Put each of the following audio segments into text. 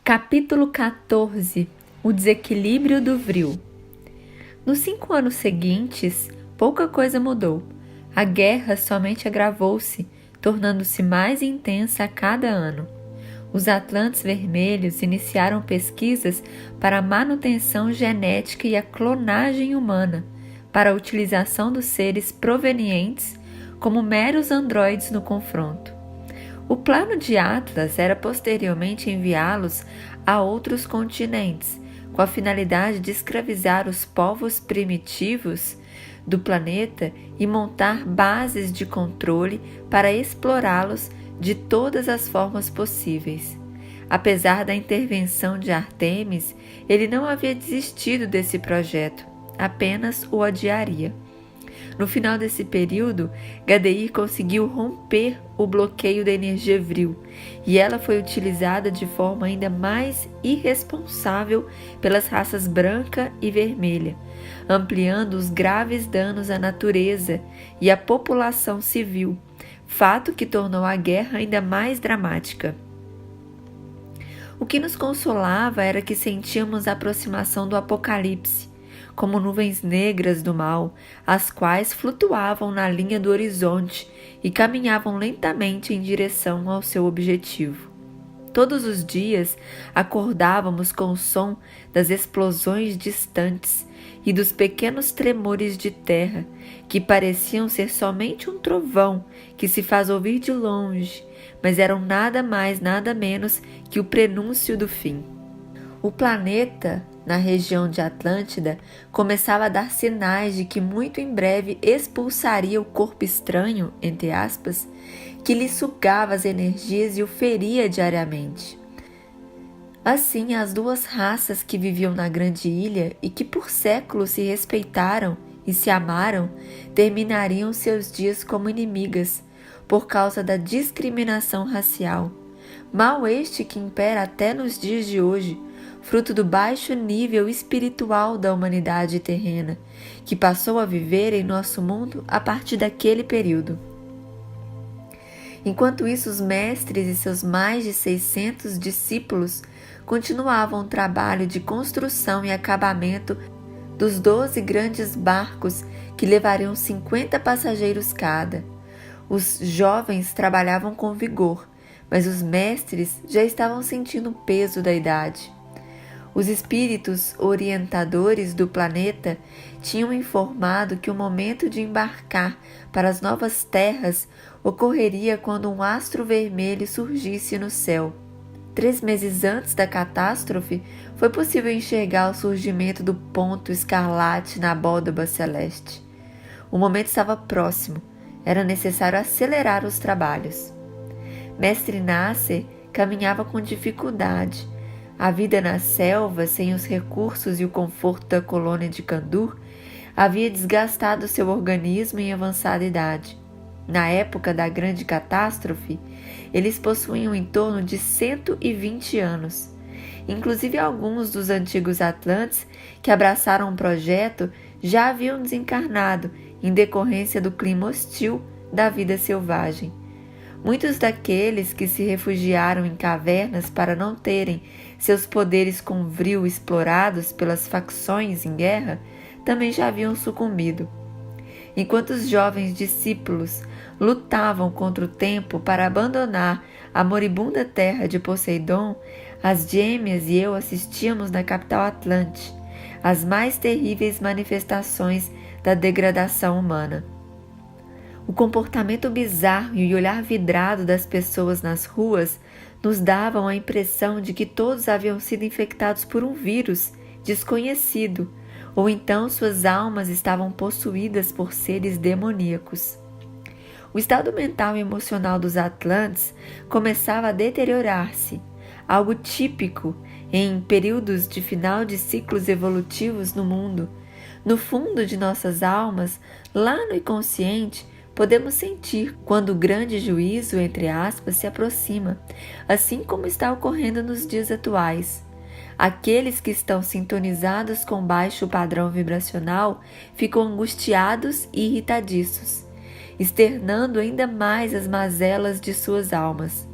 Capítulo 14. O desequilíbrio do vril. Nos 5 anos seguintes, pouca coisa mudou. A guerra somente agravou-se, tornando-se mais intensa a cada ano. Os Atlantes Vermelhos iniciaram pesquisas para a manutenção genética e a clonagem humana, para a utilização dos seres provenientes como meros androides no confronto. O plano de Atlas era posteriormente enviá-los a outros continentes, com a finalidade de escravizar os povos primitivos do planeta e montar bases de controle para explorá-los de todas as formas possíveis. Apesar da intervenção de Artemis, ele não havia desistido desse projeto, apenas o adiaria. No final desse período, Gadeir conseguiu romper o bloqueio da energia vril, e ela foi utilizada de forma ainda mais irresponsável pelas raças branca e vermelha, ampliando os graves danos à natureza e à população civil, fato que tornou a guerra ainda mais dramática. O que nos consolava era que sentíamos a aproximação do apocalipse, como nuvens negras do mal, as quais flutuavam na linha do horizonte e caminhavam lentamente em direção ao seu objetivo. Todos os dias acordávamos com o som das explosões distantes e dos pequenos tremores de terra, que pareciam ser somente um trovão que se faz ouvir de longe, mas eram nada mais, nada menos que o prenúncio do fim. O planeta, na região de Atlântida, começava a dar sinais de que muito em breve expulsaria o corpo estranho, entre aspas, que lhe sugava as energias e o feria diariamente. Assim, as duas raças que viviam na grande ilha e que por séculos se respeitaram e se amaram, terminariam seus dias como inimigas, por causa da discriminação racial. Mal este que impera até nos dias de hoje, fruto do baixo nível espiritual da humanidade terrena, que passou a viver em nosso mundo a partir daquele período. Enquanto isso, os mestres e seus mais de 600 discípulos continuavam o trabalho de construção e acabamento dos 12 grandes barcos que levariam 50 passageiros cada. Os jovens trabalhavam com vigor, mas os mestres já estavam sentindo o peso da idade. Os espíritos orientadores do planeta tinham informado que o momento de embarcar para as novas terras ocorreria quando um astro vermelho surgisse no céu. 3 meses antes da catástrofe, foi possível enxergar o surgimento do ponto escarlate na abóbada celeste. O momento estava próximo, era necessário acelerar os trabalhos. Mestre Nasser caminhava com dificuldade. A vida na selva, sem os recursos e o conforto da colônia de Candur, havia desgastado seu organismo em avançada idade. Na época da grande catástrofe, eles possuíam em torno de 120 anos. Inclusive alguns dos antigos atlantes que abraçaram o projeto já haviam desencarnado em decorrência do clima hostil da vida selvagem. Muitos daqueles que se refugiaram em cavernas para não terem seus poderes com vril explorados pelas facções em guerra também já haviam sucumbido. Enquanto os jovens discípulos lutavam contra o tempo para abandonar a moribunda terra de Poseidon, as gêmeas e eu assistíamos na capital Atlante às mais terríveis manifestações da degradação humana. O comportamento bizarro e o olhar vidrado das pessoas nas ruas nos davam a impressão de que todos haviam sido infectados por um vírus desconhecido, ou então suas almas estavam possuídas por seres demoníacos. O estado mental e emocional dos atlantes começava a deteriorar-se, algo típico em períodos de final de ciclos evolutivos no mundo. No fundo de nossas almas, lá no inconsciente, podemos sentir quando o grande juízo, entre aspas, se aproxima, assim como está ocorrendo nos dias atuais. Aqueles que estão sintonizados com baixo padrão vibracional ficam angustiados e irritadiços, externando ainda mais as mazelas de suas almas.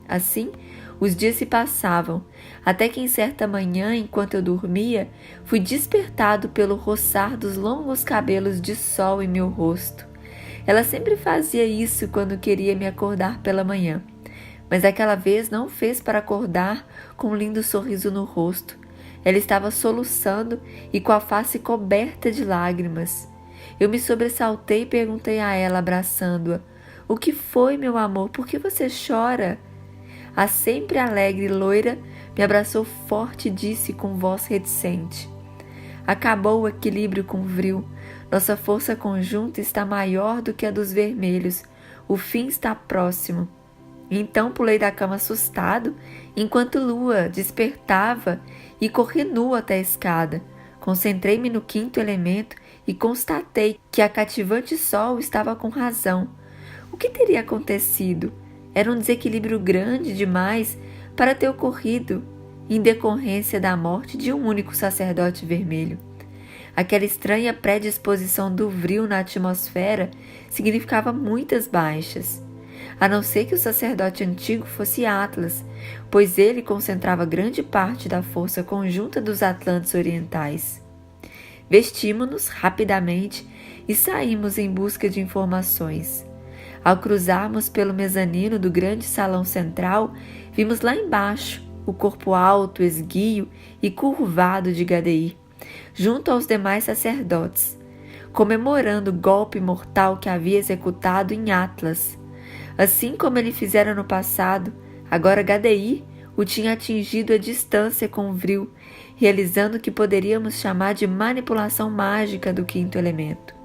Assim, Os dias se passavam, até que em certa manhã, enquanto eu dormia, fui despertado pelo roçar dos longos cabelos de sol em meu rosto. Ela sempre fazia isso quando queria me acordar pela manhã, mas aquela vez não fez para acordar com um lindo sorriso no rosto. Ela estava soluçando e com a face coberta de lágrimas. Eu me sobressaltei e perguntei a ela, abraçando-a: "O que foi, meu amor? Por que você chora?" A sempre alegre loira me abraçou forte e disse com voz reticente: "Acabou o equilíbrio com o vril. Nossa força conjunta está maior do que a dos vermelhos. O fim está próximo." Então pulei da cama assustado, enquanto Lua despertava, e corri nu até a escada. Concentrei-me no quinto elemento e constatei que a cativante sol estava com razão. O que teria acontecido? Era um desequilíbrio grande demais para ter ocorrido em decorrência da morte de um único sacerdote vermelho. Aquela estranha predisposição do vril na atmosfera significava muitas baixas, a não ser que o sacerdote antigo fosse Atlas, pois ele concentrava grande parte da força conjunta dos Atlantes orientais. Vestimos-nos rapidamente e saímos em busca de informações. Ao cruzarmos pelo mezanino do grande salão central, vimos lá embaixo o corpo alto, esguio e curvado de Gadeir, junto aos demais sacerdotes, comemorando o golpe mortal que havia executado em Atlas. Assim como ele fizera no passado, agora Gadeir o tinha atingido à distância com o vril, realizando o que poderíamos chamar de manipulação mágica do quinto elemento.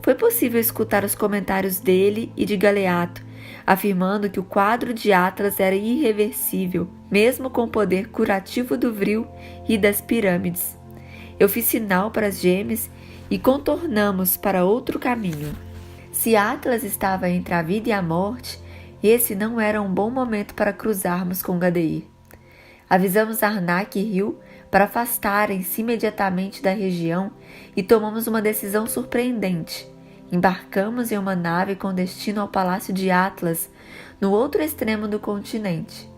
Foi possível escutar os comentários dele e de Galeato, afirmando que o quadro de Atlas era irreversível, mesmo com o poder curativo do vril e das pirâmides. Eu fiz sinal para as gêmeas e contornamos para outro caminho. Se Atlas estava entre a vida e a morte, esse não era um bom momento para cruzarmos com Gadeir. Avisamos Arnak e Rio para afastarem-se imediatamente da região e tomamos uma decisão surpreendente. Embarcamos em uma nave com destino ao Palácio de Atlas, no outro extremo do continente.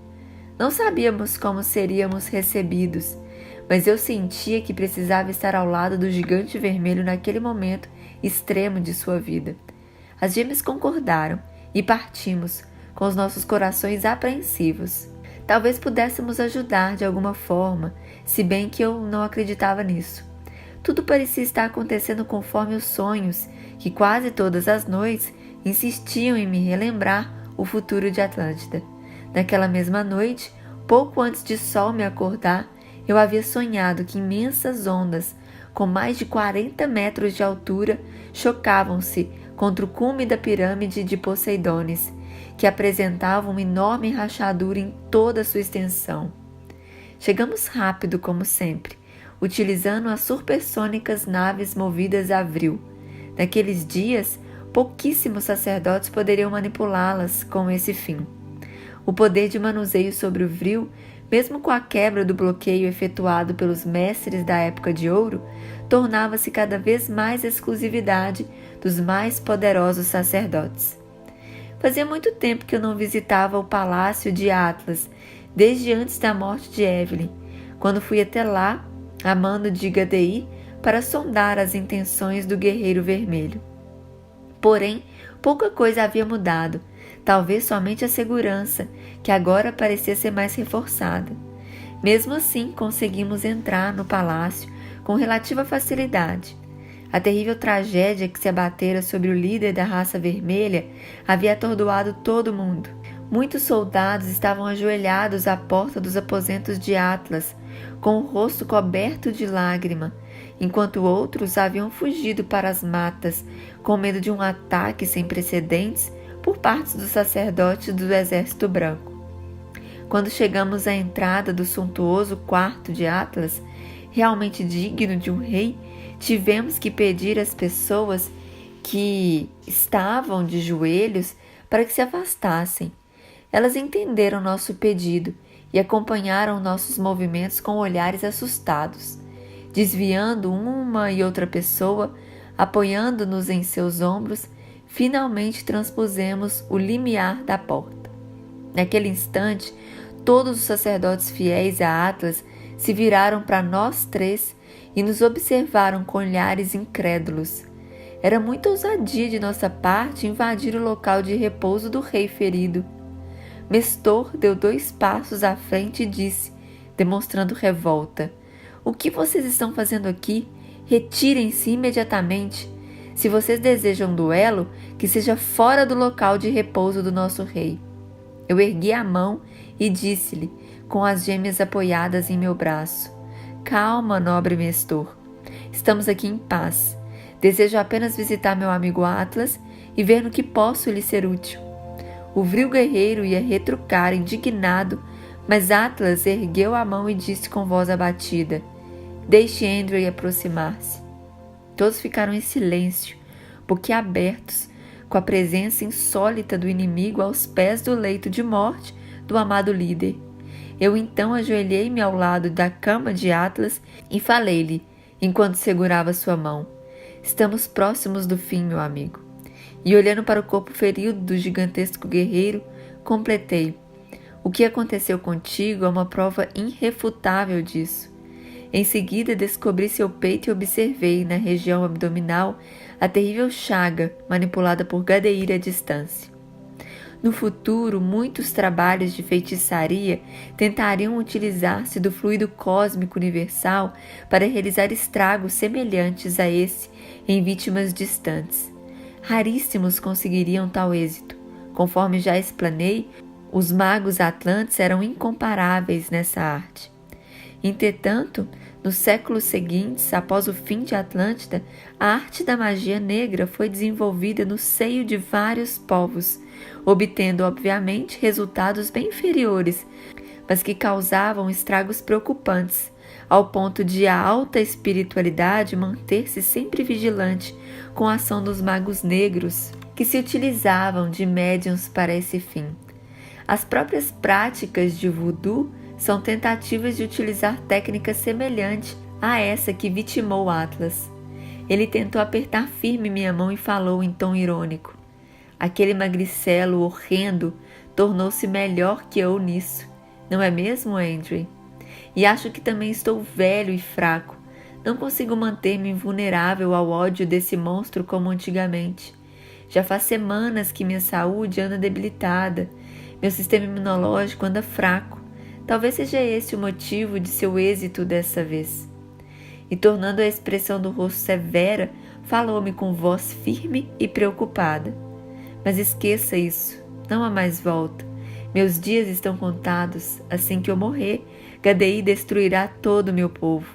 Não sabíamos como seríamos recebidos, mas eu sentia que precisava estar ao lado do gigante vermelho naquele momento extremo de sua vida. As gêmeas concordaram e partimos, com os nossos corações apreensivos. Talvez pudéssemos ajudar de alguma forma, se bem que eu não acreditava nisso. Tudo parecia estar acontecendo conforme os sonhos, que quase todas as noites insistiam em me relembrar o futuro de Atlântida. Naquela mesma noite, pouco antes de Sol me acordar, eu havia sonhado que imensas ondas, com mais de 40 metros de altura, chocavam-se contra o cume da pirâmide de Poseidones, que apresentava uma enorme rachadura em toda a sua extensão. Chegamos rápido, como sempre, utilizando as supersônicas naves movidas a vril. Naqueles dias, pouquíssimos sacerdotes poderiam manipulá-las com esse fim. O poder de manuseio sobre o vril, mesmo com a quebra do bloqueio efetuado pelos mestres da época de ouro, tornava-se cada vez mais exclusividade dos mais poderosos sacerdotes. Fazia muito tempo que eu não visitava o palácio de Atlas, desde antes da morte de Evelyn, quando fui até lá, a mando de Gadeir, para sondar as intenções do guerreiro vermelho. Porém, pouca coisa havia mudado, talvez somente a segurança, que agora parecia ser mais reforçada. Mesmo assim, conseguimos entrar no palácio com relativa facilidade. A terrível tragédia que se abatera sobre o líder da raça vermelha havia atordoado todo mundo. Muitos soldados estavam ajoelhados à porta dos aposentos de Atlas, com o rosto coberto de lágrima, enquanto outros haviam fugido para as matas, com medo de um ataque sem precedentes por parte dos sacerdotes do Exército Branco. Quando chegamos à entrada do suntuoso quarto de Atlas, realmente digno de um rei, tivemos que pedir às pessoas que estavam de joelhos para que se afastassem. Elas entenderam nosso pedido e acompanharam nossos movimentos com olhares assustados. Desviando uma e outra pessoa, apoiando-nos em seus ombros, finalmente transpusemos o limiar da porta. Naquele instante, Todos os sacerdotes fiéis a Atlas se viraram para nós três e nos observaram com olhares incrédulos. Era muita ousadia de nossa parte invadir o local de repouso do rei ferido. Mestor deu 2 passos à frente e disse, demonstrando revolta: "O que vocês estão fazendo aqui? Retirem-se imediatamente. Se vocês desejam um duelo, que seja fora do local de repouso do nosso rei." Eu ergui a mão e disse-lhe, com as gêmeas apoiadas em meu braço: "Calma, nobre Mestor. Estamos aqui em paz. Desejo apenas visitar meu amigo Atlas e ver no que posso lhe ser útil." O vril guerreiro ia retrucar, indignado, mas Atlas ergueu a mão e disse com voz abatida: "Deixe Andrew aproximar-se." Todos ficaram em silêncio, boquiabertos, com a presença insólita do inimigo aos pés do leito de morte do amado líder. Eu então ajoelhei-me ao lado da cama de Atlas e falei-lhe, enquanto segurava sua mão: "Estamos próximos do fim, meu amigo." E olhando para o corpo ferido do gigantesco guerreiro, completei: "O que aconteceu contigo é uma prova irrefutável disso." Em seguida, descobri seu peito e observei, na região abdominal, a terrível chaga manipulada por Gadeir à distância. No futuro, muitos trabalhos de feitiçaria tentariam utilizar-se do fluido cósmico universal para realizar estragos semelhantes a esse em vítimas distantes. Raríssimos conseguiriam tal êxito. Conforme já explanei, os magos atlantes eram incomparáveis nessa arte. Entretanto, nos séculos seguintes, após o fim de Atlântida, a arte da magia negra foi desenvolvida no seio de vários povos, obtendo, obviamente, resultados bem inferiores, mas que causavam estragos preocupantes, ao ponto de a alta espiritualidade manter-se sempre vigilante com a ação dos magos negros, que se utilizavam de médiuns para esse fim. As próprias práticas de voodoo são tentativas de utilizar técnicas semelhantes a essa que vitimou Atlas. Ele tentou apertar firme minha mão e falou em tom irônico: "Aquele magricelo horrendo tornou-se melhor que eu nisso, não é mesmo, Andrew? E acho que também estou velho e fraco. Não consigo manter-me invulnerável ao ódio desse monstro como antigamente. Já faz semanas que minha saúde anda debilitada, meu sistema imunológico anda fraco. Talvez seja esse o motivo de seu êxito dessa vez." E tornando a expressão do rosto severa, falou-me com voz firme e preocupada: "Mas esqueça isso, não há mais volta. Meus dias estão contados. Assim que eu morrer, Gadeir destruirá todo o meu povo."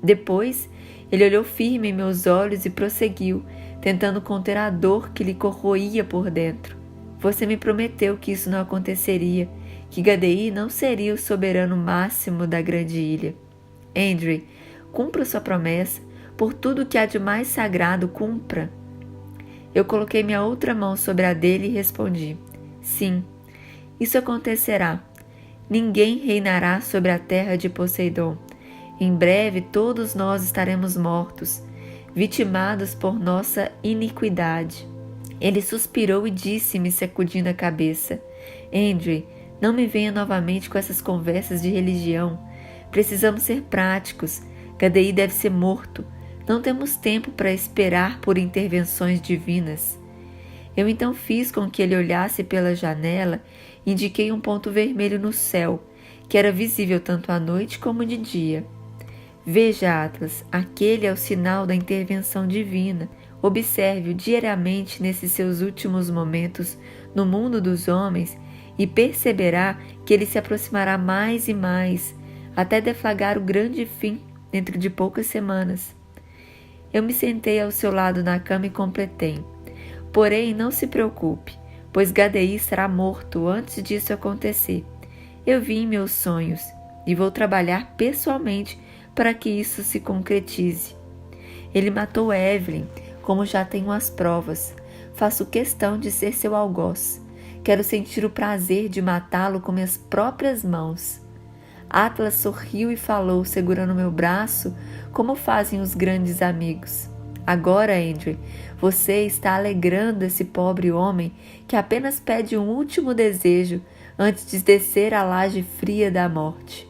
Depois, ele olhou firme em meus olhos e prosseguiu, tentando conter a dor que lhe corroía por dentro: "Você me prometeu que isso não aconteceria, que Gadeir não seria o soberano máximo da grande ilha. Andrew, cumpra sua promessa, por tudo que há de mais sagrado, cumpra." Eu coloquei minha outra mão sobre a dele e respondi: "Sim, isso acontecerá. Ninguém reinará sobre a terra de Poseidon. Em breve todos nós estaremos mortos, vitimados por nossa iniquidade." Ele suspirou e disse-me, sacudindo a cabeça: "Andrew, não me venha novamente com essas conversas de religião. Precisamos ser práticos. Gadeir deve ser morto. Não temos tempo para esperar por intervenções divinas." Eu então fiz com que ele olhasse pela janela e indiquei um ponto vermelho no céu, que era visível tanto à noite como de dia. "Veja, Atlas, aquele é o sinal da intervenção divina. Observe-o diariamente nesses seus últimos momentos no mundo dos homens e perceberá que ele se aproximará mais e mais, até deflagrar o grande fim dentro de poucas semanas." Eu me sentei ao seu lado na cama e completei: "Porém, não se preocupe, pois Gadeir estará morto antes disso acontecer. Eu vi em meus sonhos e vou trabalhar pessoalmente para que isso se concretize. Ele matou Evelyn, como já tenho as provas. Faço questão de ser seu algoz. Quero sentir o prazer de matá-lo com minhas próprias mãos." Atlas sorriu e falou, segurando meu braço, como fazem os grandes amigos: "Agora, Andrew, você está alegrando esse pobre homem que apenas pede um último desejo antes de descer à laje fria da morte.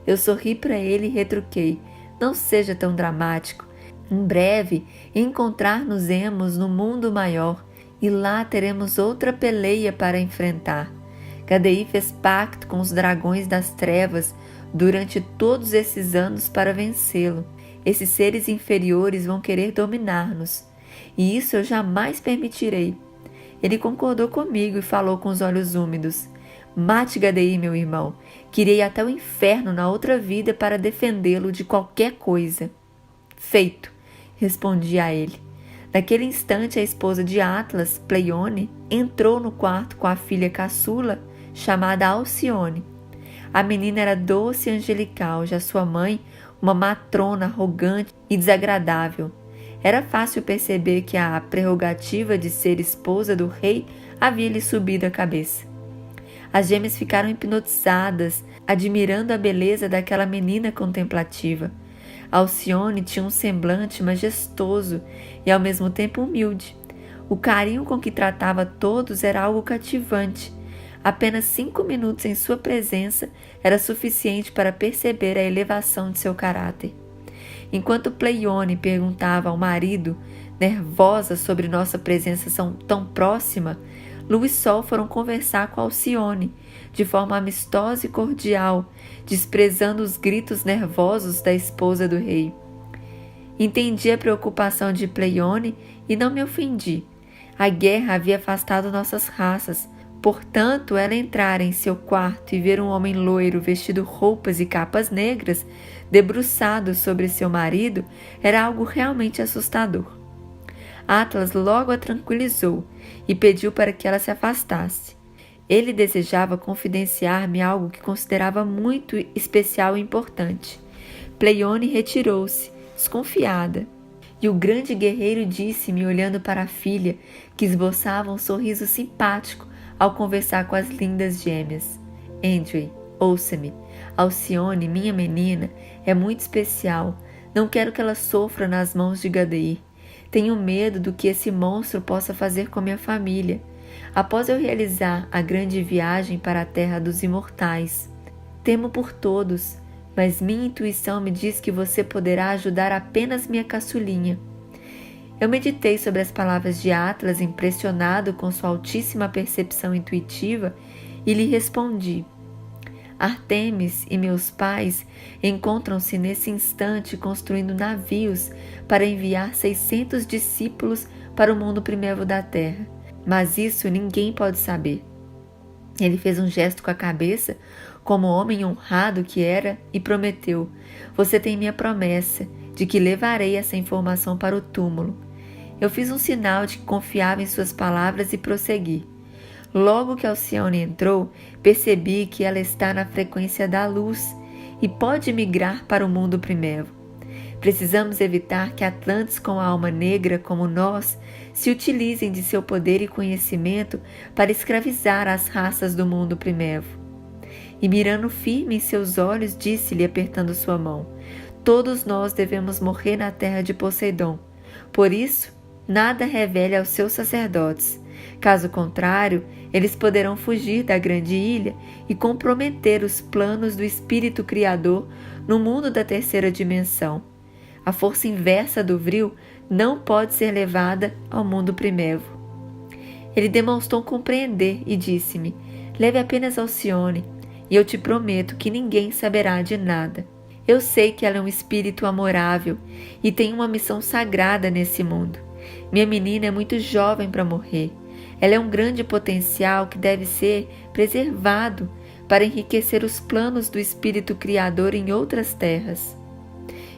Eu sorri para ele e retruquei: não seja tão dramático. Em breve encontrar-nos-emos no mundo maior e lá teremos outra peleia para enfrentar. Gadei fez pacto com os dragões das trevas durante todos esses anos para vencê-lo. Esses seres inferiores vão querer dominar-nos, e isso eu jamais permitirei. Ele concordou comigo e falou com os olhos úmidos: mate Gadei, meu irmão, que irei até o inferno na outra vida para defendê-lo de qualquer coisa. Feito, respondi a ele. Naquele instante, a esposa de Atlas, Pleione, entrou no quarto com a filha caçula, chamada Alcione. A menina era doce e angelical, já sua mãe, uma matrona arrogante e desagradável. Era fácil perceber que a prerrogativa de ser esposa do rei havia lhe subido à cabeça. As gêmeas ficaram hipnotizadas, admirando a beleza daquela menina contemplativa. Alcione tinha um semblante majestoso e ao mesmo tempo humilde. O carinho com que tratava todos era algo cativante. Apenas 5 minutos em sua presença era suficiente para perceber a elevação de seu caráter. Enquanto Pleione perguntava ao marido, nervosa sobre nossa presença tão próxima, Lua e Sol foram conversar com Alcione, de forma amistosa e cordial, desprezando os gritos nervosos da esposa do rei. Entendi a preocupação de Pleione e não me ofendi. A guerra havia afastado nossas raças, portanto, ela entrar em seu quarto e ver um homem loiro vestido roupas e capas negras, debruçado sobre seu marido, era algo realmente assustador. Atlas logo a tranquilizou e pediu para que ela se afastasse. Ele desejava confidenciar-me algo que considerava muito especial e importante. Pleione retirou-se, desconfiada, e o grande guerreiro disse-me, olhando para a filha, que esboçava um sorriso simpático ao conversar com as lindas gêmeas: Andrew, ouça-me. Alcione, minha menina, é muito especial. Não quero que ela sofra nas mãos de Gadei. Tenho medo do que esse monstro possa fazer com minha família, após eu realizar a grande viagem para a terra dos imortais. Temo por todos, mas minha intuição me diz que você poderá ajudar apenas minha caçulinha. Eu meditei sobre as palavras de Atlas, impressionado com sua altíssima percepção intuitiva, e lhe respondi: Artemis e meus pais encontram-se nesse instante construindo navios para enviar 600 discípulos para o mundo primevo da terra, mas isso ninguém pode saber. Ele fez um gesto com a cabeça, como homem honrado que era, e prometeu: você tem minha promessa de que levarei essa informação para o túmulo. Eu fiz um sinal de que confiava em suas palavras e prossegui. Logo que Alcione entrou, percebi que ela está na frequência da luz e pode migrar para o mundo primevo. Precisamos evitar que Atlantes com a alma negra como nós se utilizem de seu poder e conhecimento para escravizar as raças do mundo primevo. E mirando firme em seus olhos, disse-lhe, apertando sua mão: todos nós devemos morrer na terra de Poseidon. Por isso, nada revele aos seus sacerdotes. Caso contrário, eles poderão fugir da grande ilha e comprometer os planos do espírito criador no mundo da terceira dimensão. A força inversa do Vril não pode ser levada ao mundo primevo. Ele demonstrou compreender e disse-me: leve apenas Alcione, e eu te prometo que ninguém saberá de nada. Eu sei que ela é um espírito amorável e tem uma missão sagrada nesse mundo. Minha menina é muito jovem para morrer. Ela é um grande potencial que deve ser preservado para enriquecer os planos do Espírito Criador em outras terras.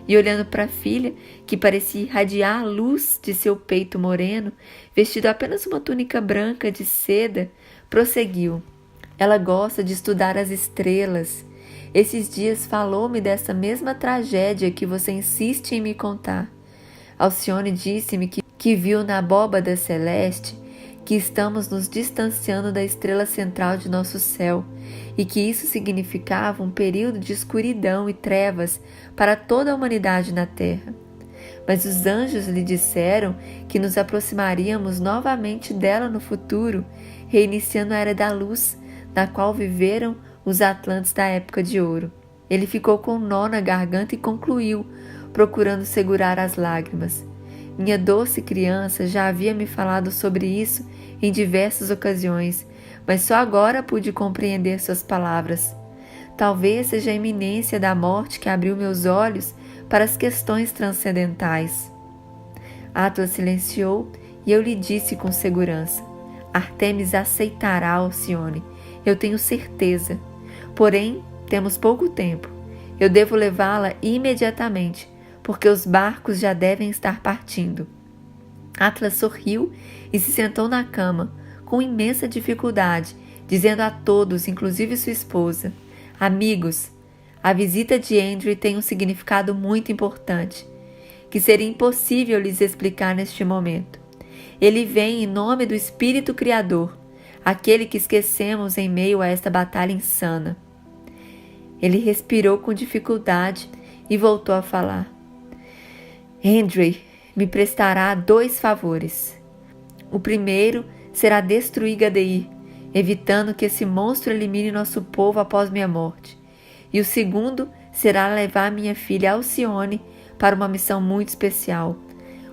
E olhando para a filha, que parecia irradiar a luz de seu peito moreno, vestido apenas uma túnica branca de seda, prosseguiu: ela gosta de estudar as estrelas. Esses dias falou-me dessa mesma tragédia que você insiste em me contar. Alcione disse-me que viu na abóbada celeste que estamos nos distanciando da estrela central de nosso céu e que isso significava um período de escuridão e trevas para toda a humanidade na Terra. Mas os anjos lhe disseram que nos aproximaríamos novamente dela no futuro, reiniciando a Era da Luz, na qual viveram os Atlantes da época de ouro. Ele ficou com um nó na garganta e concluiu, procurando segurar as lágrimas. Minha doce criança já havia me falado sobre isso em diversas ocasiões, mas só agora pude compreender suas palavras. Talvez seja a iminência da morte que abriu meus olhos para as questões transcendentais. Atlas silenciou e eu lhe disse com segurança: Artemis aceitará Alcione, eu tenho certeza. Porém, temos pouco tempo. Eu devo levá-la imediatamente, porque os barcos já devem estar partindo. Atlas sorriu e se sentou na cama, com imensa dificuldade, dizendo a todos, inclusive sua esposa: Amigos, a visita de Andrew tem um significado muito importante, que seria impossível lhes explicar neste momento. Ele vem em nome do Espírito Criador, aquele que esquecemos em meio a esta batalha insana. Ele respirou com dificuldade e voltou a falar. Andrew me prestará 2 favores. O primeiro será destruir Gadeir, evitando que esse monstro elimine nosso povo após minha morte. E o segundo será levar minha filha Alcione para uma missão muito especial.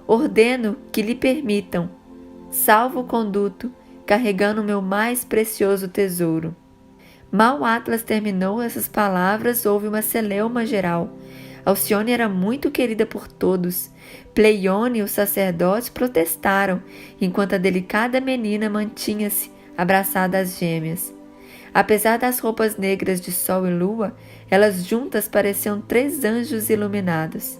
Ordeno que lhe permitam salvo-conduto, carregando o meu mais precioso tesouro. Mal Atlas terminou essas palavras, houve uma celeuma geral. Alcione era muito querida por todos. Pleione e os sacerdotes protestaram, enquanto a delicada menina mantinha-se abraçada às gêmeas. Apesar das roupas negras de sol e lua, elas juntas pareciam 3 anjos iluminados.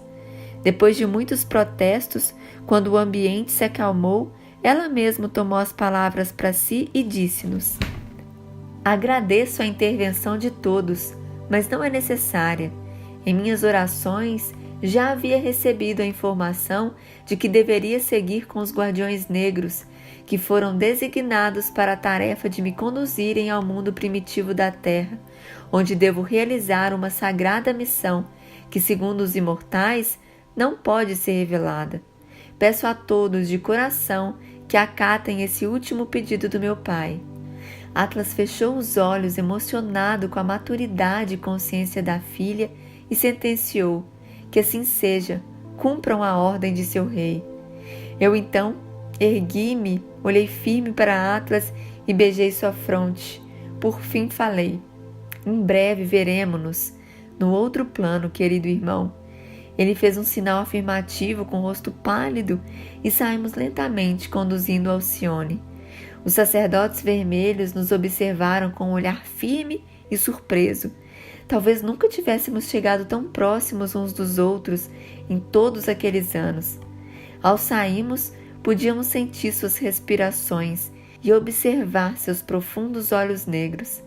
Depois de muitos protestos, quando o ambiente se acalmou, ela mesma tomou as palavras para si e disse-nos: Agradeço a intervenção de todos, mas não é necessária. Em minhas orações, já havia recebido a informação de que deveria seguir com os Guardiões Negros, que foram designados para a tarefa de me conduzirem ao mundo primitivo da Terra, onde devo realizar uma sagrada missão que, segundo os imortais, não pode ser revelada. Peço a todos de coração que acatem esse último pedido do meu pai. Atlas fechou os olhos, emocionado com a maturidade e consciência da filha, e sentenciou: que assim seja, cumpram a ordem de seu rei. Eu então ergui-me, olhei firme para Atlas e beijei sua fronte. Por fim falei: em breve veremo-nos no outro plano, querido irmão. Ele fez um sinal afirmativo com o rosto pálido e saímos lentamente, conduzindo Alcione. Os sacerdotes vermelhos nos observaram com um olhar firme e surpreso. Talvez nunca tivéssemos chegado tão próximos uns dos outros em todos aqueles anos. Ao sairmos, podíamos sentir suas respirações e observar seus profundos olhos negros.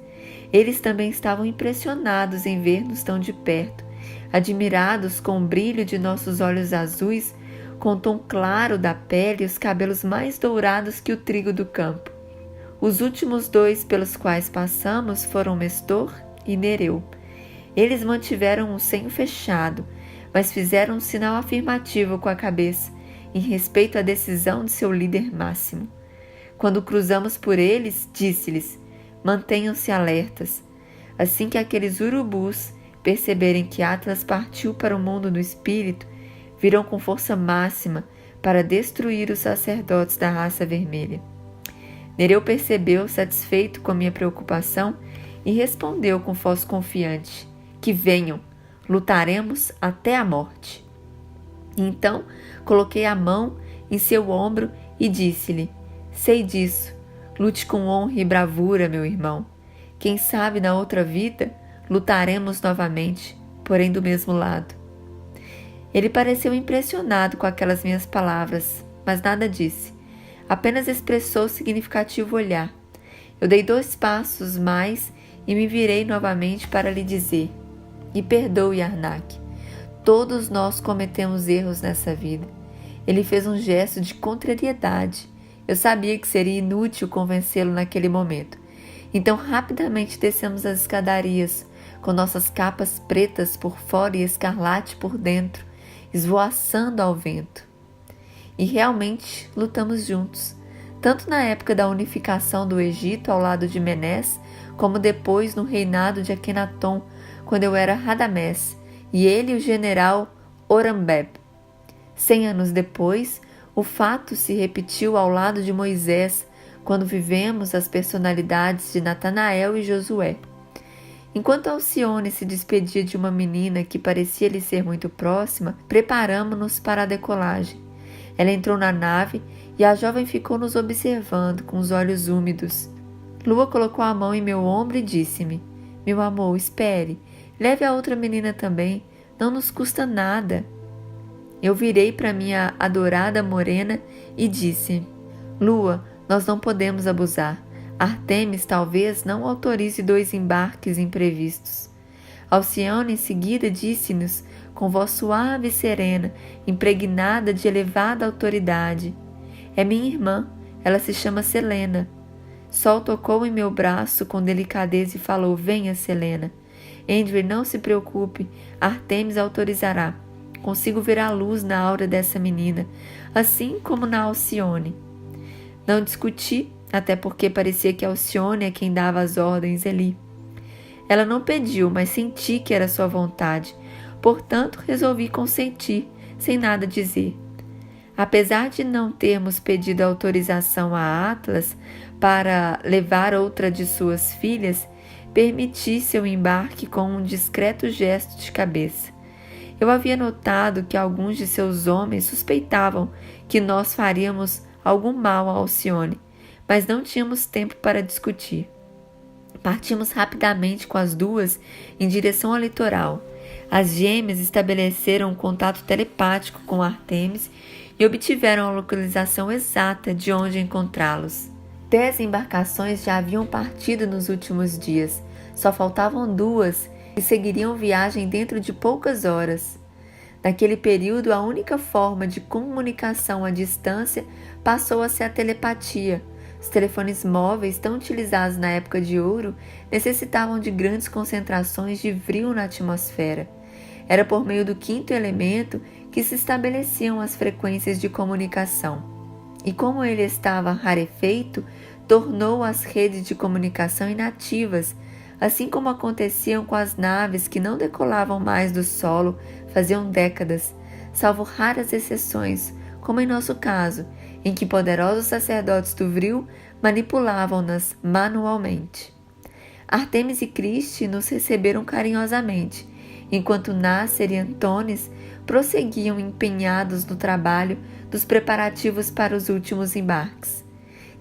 Eles também estavam impressionados em ver-nos tão de perto, admirados com o brilho de nossos olhos azuis, com o tom claro da pele e os cabelos mais dourados que o trigo do campo. Os últimos 2 pelos quais passamos foram Mestor e Nereu. Eles mantiveram o senho fechado, mas fizeram um sinal afirmativo com a cabeça, em respeito à decisão de seu líder máximo. Quando cruzamos por eles, disse-lhes: mantenham-se alertas. Assim que aqueles urubus perceberem que Atlas partiu para o mundo do espírito, virão com força máxima para destruir os sacerdotes da raça vermelha. Nereu percebeu, satisfeito com a minha preocupação, e respondeu com voz confiante: que venham, lutaremos até a morte. Então coloquei a mão em seu ombro e disse-lhe: sei disso, lute com honra e bravura, meu irmão. Quem sabe na outra vida lutaremos novamente, porém do mesmo lado. Ele pareceu impressionado com aquelas minhas palavras, mas nada disse. Apenas expressou significativo olhar. Eu dei 2 passos mais e me virei novamente para lhe dizer: me perdoe, Arnak. Todos nós cometemos erros nessa vida. Ele fez um gesto de contrariedade. Eu sabia que seria inútil convencê-lo naquele momento. Então rapidamente descemos as escadarias, com nossas capas pretas por fora e escarlate por dentro, esvoaçando ao vento. E realmente lutamos juntos, tanto na época da unificação do Egito ao lado de Menés, como depois no reinado de Akenaton, quando eu era Radamés, e ele o general Orambeb. 100 anos depois, o fato se repetiu ao lado de Moisés, quando vivemos as personalidades de Natanael e Josué. Enquanto Alcione se despedia de uma menina que parecia lhe ser muito próxima, preparamo-nos para a decolagem. Ela entrou na nave e a jovem ficou nos observando com os olhos úmidos. Lua colocou a mão em meu ombro e disse-me: meu amor, espere, leve a outra menina também, não nos custa nada. Eu virei para minha adorada morena e disse: Lua, nós não podemos abusar. Artemis talvez não autorize 2 embarques imprevistos. Alcione em seguida disse-nos com voz suave e serena, impregnada de elevada autoridade: é minha irmã, ela se chama Selena. Sol tocou em meu braço com delicadeza e falou: venha, Selena. Andrew, não se preocupe, Artemis autorizará. Consigo ver a luz na aura dessa menina, assim como na Alcione. Não discuti, até porque parecia que Alcione é quem dava as ordens ali. Ela não pediu, mas senti que era sua vontade. Portanto, resolvi consentir, sem nada dizer. Apesar de não termos pedido autorização a Atlas para levar outra de suas filhas, permiti seu embarque com um discreto gesto de cabeça. Eu havia notado que alguns de seus homens suspeitavam que nós faríamos algum mal a Alcione, mas não tínhamos tempo para discutir. Partimos rapidamente com as 2 em direção ao litoral. As gêmeas estabeleceram um contato telepático com Artemis e obtiveram a localização exata de onde encontrá-los. 10 embarcações já haviam partido nos últimos dias. Só faltavam 2 e seguiriam viagem dentro de poucas horas. Naquele período, a única forma de comunicação à distância passou a ser a telepatia. Os telefones móveis, tão utilizados na época de ouro, necessitavam de grandes concentrações de brio na atmosfera. Era por meio do 5º elemento que se estabeleciam as frequências de comunicação. E como ele estava rarefeito, tornou as redes de comunicação inativas, assim como aconteciam com as naves que não decolavam mais do solo faziam décadas, salvo raras exceções, como em nosso caso, em que poderosos sacerdotes do Vril manipulavam-nas manualmente. Artemis e Christe nos receberam carinhosamente, enquanto Nasser e Antonis prosseguiam empenhados no trabalho dos preparativos para os últimos embarques.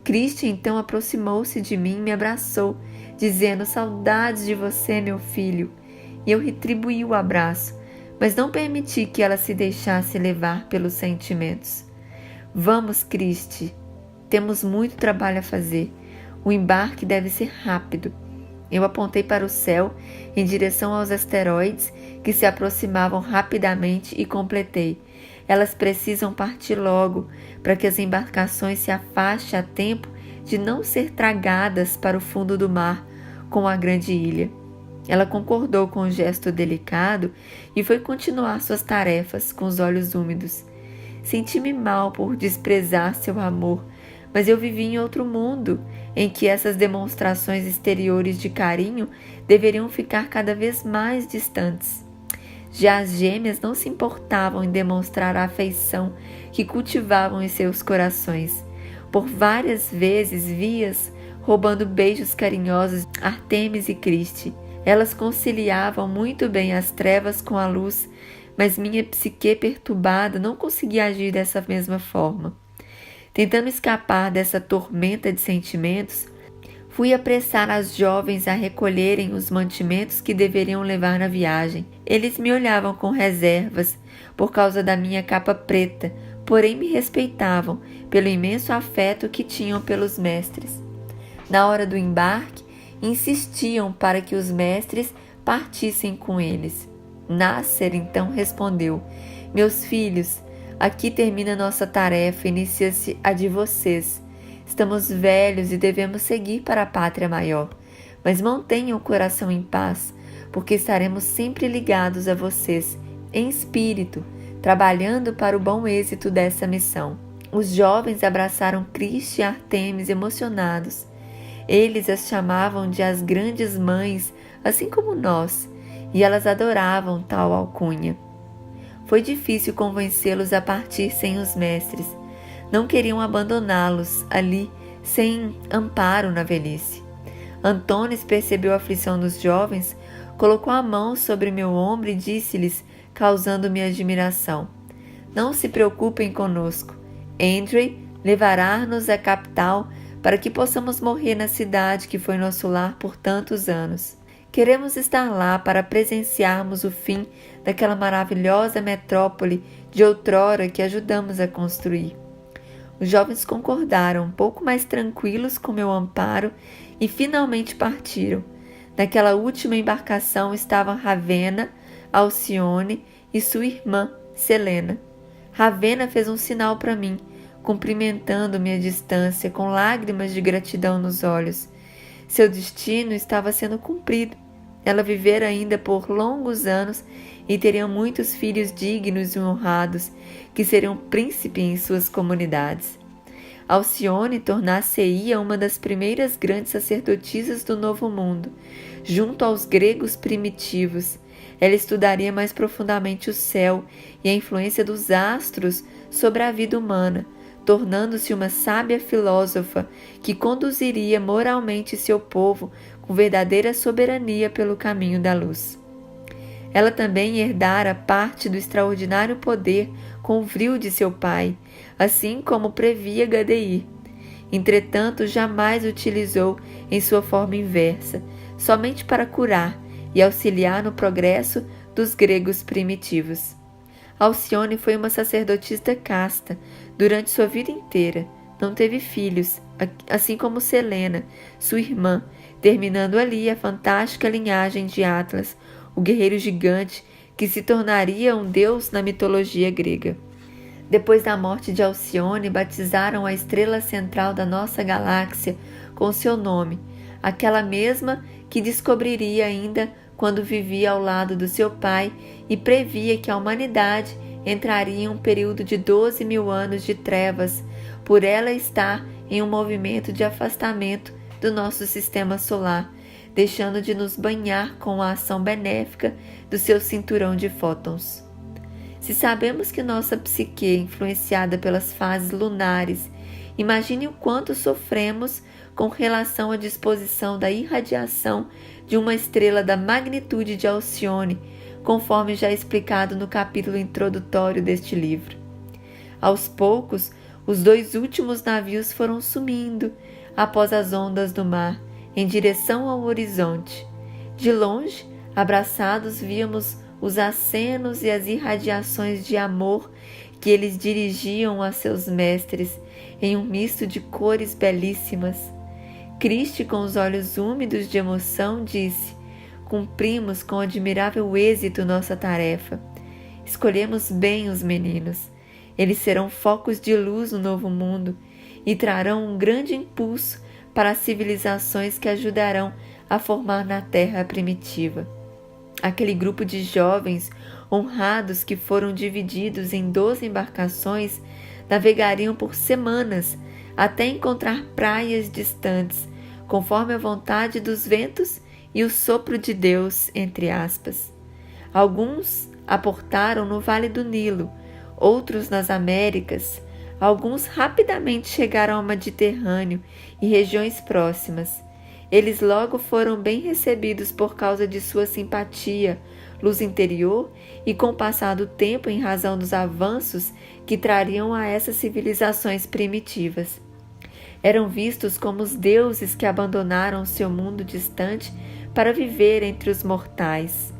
Christe então aproximou-se de mim e me abraçou, dizendo: saudades de você, meu filho. E eu retribuí o abraço, mas não permiti que ela se deixasse levar pelos sentimentos. Vamos, Christe, temos muito trabalho a fazer. O embarque deve ser rápido. Eu apontei para o céu, em direção aos asteroides que se aproximavam rapidamente e completei: elas precisam partir logo, para que as embarcações se afastem a tempo de não ser tragadas para o fundo do mar com a grande ilha. Ela concordou com o gesto delicado e foi continuar suas tarefas com os olhos úmidos. Senti-me mal por desprezar seu amor, mas eu vivi em outro mundo, em que essas demonstrações exteriores de carinho deveriam ficar cada vez mais distantes. Já as gêmeas não se importavam em demonstrar a afeição que cultivavam em seus corações. Por várias vezes vi-as roubando beijos carinhosos de Artemis e Christe. Elas conciliavam muito bem as trevas com a luz, mas minha psique perturbada não conseguia agir dessa mesma forma. Tentando escapar dessa tormenta de sentimentos, fui apressar as jovens a recolherem os mantimentos que deveriam levar na viagem. Eles me olhavam com reservas por causa da minha capa preta, porém me respeitavam pelo imenso afeto que tinham pelos mestres. Na hora do embarque, insistiam para que os mestres partissem com eles. Nasser então respondeu: meus filhos, aqui termina nossa tarefa, inicia-se a de vocês. Estamos velhos e devemos seguir para a pátria maior, mas mantenham o coração em paz, porque estaremos sempre ligados a vocês, em espírito, trabalhando para o bom êxito dessa missão. Os jovens abraçaram Christe e Artemis emocionados. Eles as chamavam de as grandes mães, assim como nós, e elas adoravam tal alcunha. Foi difícil convencê-los a partir sem os mestres. Não queriam abandoná-los ali, sem amparo na velhice. Antônio percebeu a aflição dos jovens, colocou a mão sobre meu ombro e disse-lhes, causando-me admiração: não se preocupem conosco. Andrew levará-nos à capital para que possamos morrer na cidade que foi nosso lar por tantos anos. Queremos estar lá para presenciarmos o fim daquela maravilhosa metrópole de outrora que ajudamos a construir. Os jovens concordaram, um pouco mais tranquilos com meu amparo, e finalmente partiram. Naquela última embarcação estavam Ravenna, Alcione e sua irmã, Selena. Ravenna fez um sinal para mim, cumprimentando-me à distância, com lágrimas de gratidão nos olhos. Seu destino estava sendo cumprido. Ela vivera ainda por longos anos e teria muitos filhos dignos e honrados, que seriam príncipes em suas comunidades. Alcione tornar-se-ia uma das primeiras grandes sacerdotisas do Novo Mundo, junto aos gregos primitivos. Ela estudaria mais profundamente o céu e a influência dos astros sobre a vida humana, tornando-se uma sábia filósofa que conduziria moralmente seu povo com verdadeira soberania pelo caminho da luz. Ela também herdara parte do extraordinário poder com o vril de seu pai, assim como previa Gadeir. Entretanto, jamais utilizou em sua forma inversa, somente para curar e auxiliar no progresso dos gregos primitivos. Alcione foi uma sacerdotisa casta durante sua vida inteira. Não teve filhos, assim como Selena, sua irmã, terminando ali a fantástica linhagem de Atlas, o guerreiro gigante que se tornaria um deus na mitologia grega. Depois da morte de Alcione, batizaram a estrela central da nossa galáxia com seu nome, aquela mesma que descobriria ainda quando vivia ao lado do seu pai e previa que a humanidade entraria em um período de 12.000 anos de trevas, por ela estar em um movimento de afastamento do nosso sistema solar, deixando de nos banhar com a ação benéfica do seu cinturão de fótons. Se sabemos que nossa psique é influenciada pelas fases lunares, imagine o quanto sofremos com relação à disposição da irradiação de uma estrela da magnitude de Alcione, conforme já explicado no capítulo introdutório deste livro. Aos poucos, os 2 últimos navios foram sumindo após as ondas do mar, em direção ao horizonte. De longe, abraçados, víamos os acenos e as irradiações de amor que eles dirigiam a seus mestres em um misto de cores belíssimas. Cristi, com os olhos úmidos de emoção, disse: cumprimos com admirável êxito nossa tarefa. Escolhemos bem os meninos. Eles serão focos de luz no novo mundo e trarão um grande impulso para as civilizações que ajudarão a formar na Terra primitiva. Aquele grupo de jovens honrados que foram divididos em 12 embarcações navegariam por semanas até encontrar praias distantes, conforme a vontade dos ventos e o sopro de Deus, entre aspas. Alguns aportaram no Vale do Nilo, outros nas Américas. Alguns rapidamente chegaram ao Mediterrâneo e regiões próximas. Eles logo foram bem recebidos por causa de sua simpatia, luz interior e com o passar do tempo em razão dos avanços que trariam a essas civilizações primitivas. Eram vistos como os deuses que abandonaram seu mundo distante para viver entre os mortais.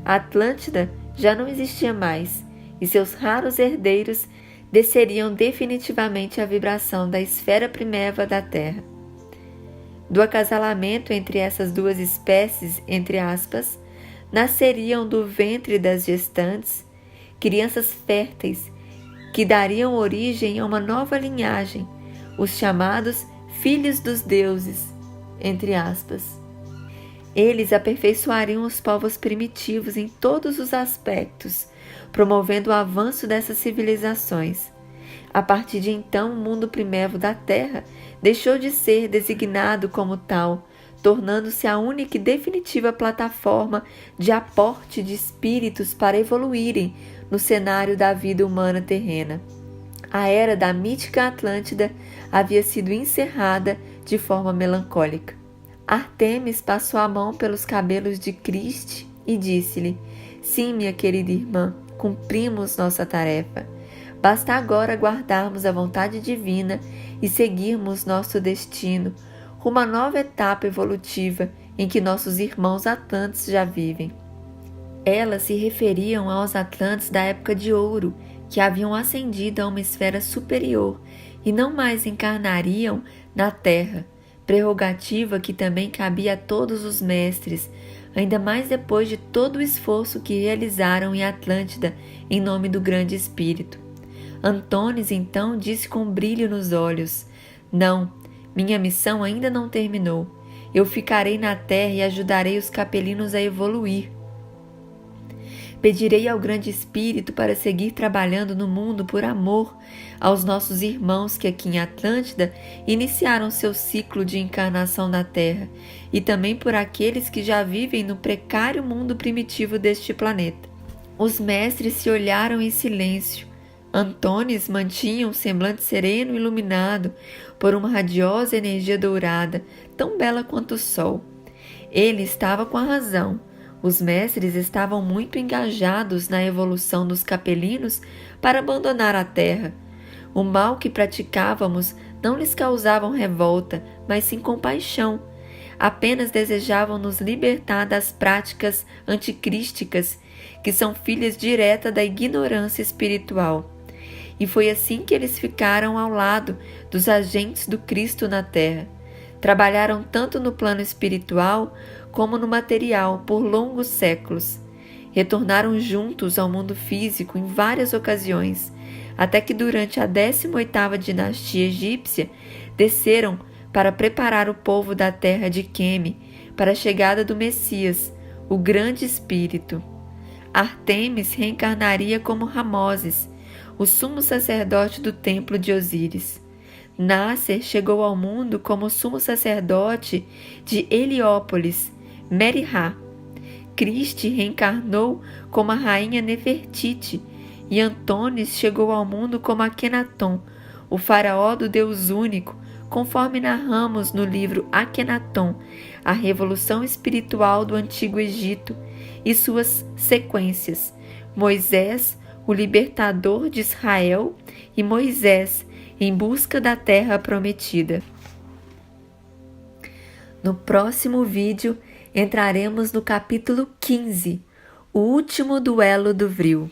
A Atlântida já não existia mais e seus raros herdeiros desceriam definitivamente à vibração da esfera primeva da Terra. Do acasalamento entre essas 2 espécies, entre aspas, nasceriam do ventre das gestantes crianças férteis que dariam origem a uma nova linhagem, os chamados filhos dos deuses, entre aspas. Eles aperfeiçoariam os povos primitivos em todos os aspectos, promovendo o avanço dessas civilizações. A partir de então, o mundo primevo da Terra deixou de ser designado como tal, tornando-se a única e definitiva plataforma de aporte de espíritos para evoluírem no cenário da vida humana terrena. A era da mítica Atlântida havia sido encerrada de forma melancólica. Artemis passou a mão pelos cabelos de Criste e disse-lhe: Sim, minha querida irmã, cumprimos nossa tarefa. Basta agora guardarmos a vontade divina e seguirmos nosso destino, rumo à nova etapa evolutiva em que nossos irmãos atlantes já vivem. Elas se referiam aos atlantes da época de ouro, que haviam ascendido a uma esfera superior e não mais encarnariam na Terra, prerrogativa que também cabia a todos os mestres, ainda mais depois de todo o esforço que realizaram em Atlântida em nome do Grande Espírito. Antônis então disse com brilho nos olhos: Não, minha missão ainda não terminou. Eu ficarei na Terra e ajudarei os capelinos a evoluir. Pedirei ao Grande Espírito para seguir trabalhando no mundo por amor aos nossos irmãos que aqui em Atlântida iniciaram seu ciclo de encarnação na Terra e também por aqueles que já vivem no precário mundo primitivo deste planeta. Os mestres se olharam em silêncio. Antônis mantinha um semblante sereno e iluminado por uma radiosa energia dourada, tão bela quanto o sol. Ele estava com a razão. Os mestres estavam muito engajados na evolução dos capelinos para abandonar a terra. O mal que praticávamos não lhes causavam revolta, mas sim compaixão. Apenas desejavam nos libertar das práticas anticrísticas, que são filhas direta da ignorância espiritual. E foi assim que eles ficaram ao lado dos agentes do Cristo na terra. Trabalharam tanto no plano espiritual como no material por longos séculos. Retornaram juntos ao mundo físico em várias ocasiões, até que durante a 18ª dinastia egípcia desceram para preparar o povo da terra de Queme para a chegada do Messias, o Grande Espírito. Artemis reencarnaria como Ramoses, o sumo sacerdote do templo de Osíris. Nasser chegou ao mundo como sumo sacerdote de Heliópolis, Merihá. Criste reencarnou como a rainha Nefertiti e Antônis chegou ao mundo como Akenaton, o faraó do Deus único, conforme narramos no livro Akenaton, a revolução espiritual do Antigo Egito e suas sequências, Moisés, o libertador de Israel, e Moisés, em busca da terra prometida. No próximo vídeo, entraremos no capítulo 15, o último duelo do Vril.